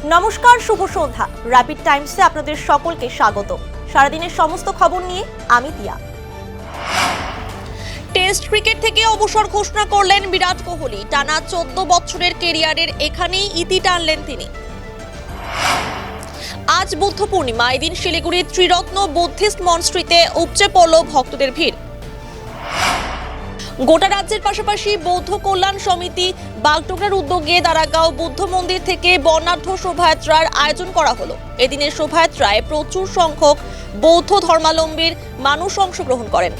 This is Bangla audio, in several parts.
নমস্কার, শুভ সন্ধ্যা। র্যাপিড টাইমসে আপনাদের সকলকে স্বাগত। সারাদিনের সমস্ত খবর নিয়ে আমি তিয়া। টেস্ট ক্রিকেট থেকে অবসর ঘোষণা করলেন বিরাট কোহলি। টানা 14 বছরের কেরিয়ারের এখানেই ইতি টানলেন তিনি। আজ বুদ্ধ পূর্ণিমা। এদিন শিলিগুড়ির ত্রিরত্ন বুদ্ধিস্ট মনস্ট্রিতে উপচে পড়ল ভক্তদের ভিড়। গোটা রাজ্যের পাশাপাশি বৌদ্ধ কল্যাণ সমিতি বাগডোগরার উদ্যোগে দারাগাঁও বুদ্ধ মন্দির থেকে বর্ণাঢ্য শোভাযাত্রার আয়োজন করা হলো। এদিনের শোভাযাত্রায় প্রচুর সংখ্যক বৌদ্ধ ধর্মাবলম্বীর মানুষ অংশগ্রহণ করেন।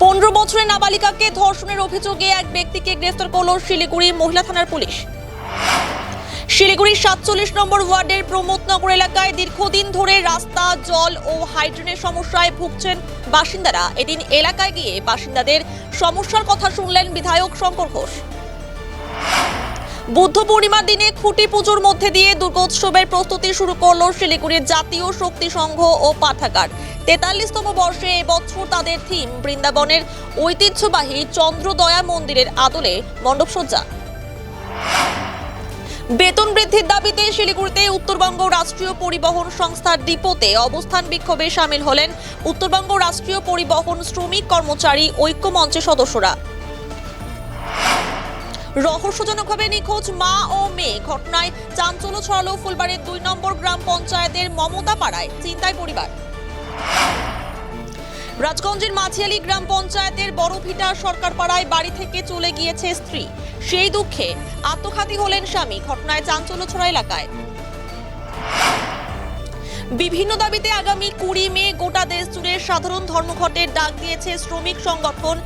15 বছরের নাবালিকাকে ধর্ষণের অভিযোগে এক ব্যক্তিকে গ্রেফতার করল শিলিগুড়ি মহিলা থানার পুলিশ। শিলিগুড়ির 47 নম্বর ওয়ার্ডের প্রমোদনগর এলাকায় দীর্ঘদিন ধরে রাস্তা, জল ও হাইড্রেনের সমস্যায় ভুগছেন বাসিন্দারা। এদিন এলাকায় গিয়ে বাসিন্দাদের সমস্যার কথা শুনলেন বিধায়ক শঙ্কর ঘোষ। বুদ্ধ পূর্ণিমার দিনে খুঁটি পুজোর মধ্যে দিয়ে দুর্গোৎসবের প্রস্তুতি শুরু করল শিলিগুড়ির জাতীয় শক্তি সংঘ ও পাঠাগার। 43তম বর্ষে এবছর তাদের থিম বৃন্দাবনের ঐতিহ্যবাহী চন্দ্রদয়া মন্দিরের আদলে মণ্ডপসজ্জা। বেতন বৃদ্ধির দাবিতে শিলিগুড়িতে উত্তরবঙ্গ রাষ্ট্রীয় পরিবহন সংস্থার ডিপোতে অবস্থান বিক্ষোভে সামিল হলেন উত্তরবঙ্গ রাষ্ট্রীয় পরিবহন শ্রমিক কর্মচারী ঐক্য মঞ্চের সদস্যরা। রহস্যজনকভাবে নিখোঁজ মা ও মেয়ে ঘটনায় চাঞ্চল্য ছড়ালো ফুলবাড়ির 2 নম্বর গ্রাম পঞ্চায়েতের মমতা পাড়ায়। চিন্তায় পরিবার। রাজগঞ্জের মাঝিয়ালি গ্রাম পঞ্চায়েতের বড়ভিটা সরকার পাড়ায় বাড়ি থেকে চলে গিয়েছে স্ত্রী। সেই দুঃখে আত্মঘাতী হলেন স্বামী। ঘটনায় চাঞ্চল্য ছড়া এলাকায়। বিভিন্ন দাবিতে আগামী 20 মে গোটা দেশ জুড়ে সাধারণ ধর্মঘটের ডাক দিয়েছে শ্রমিক সংগঠন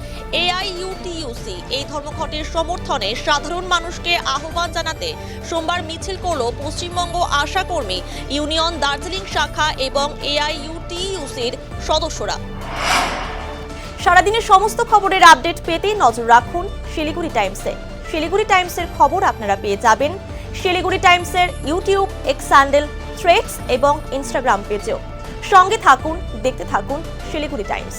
AIUTUC। এই ধর্মঘটের সমর্থনে সাধারণ মানুষকে আহ্বান জানাতে সোমবার মিছিল করল পশ্চিমবঙ্গ আশা কর্মী ইউনিয়ন দার্জিলিং শাখা এবং AIUTUCর সদস্যরা। সারাদিনের সমস্ত খবরের আপডেট পেতে নজর রাখুন শিলিগুড়ি টাইমসে। শিলিগুড়ি টাইমসের খবর আপনারা পেয়ে যাবেন শিলিগুড়ি টাইমসের ইউটিউব, এক্স হ্যান্ডেল, থ্রেডস এবং ইনস্টাগ্রাম পেজেও। সঙ্গে থাকুন, দেখতে থাকুন শিলিগুড়ি টাইমস।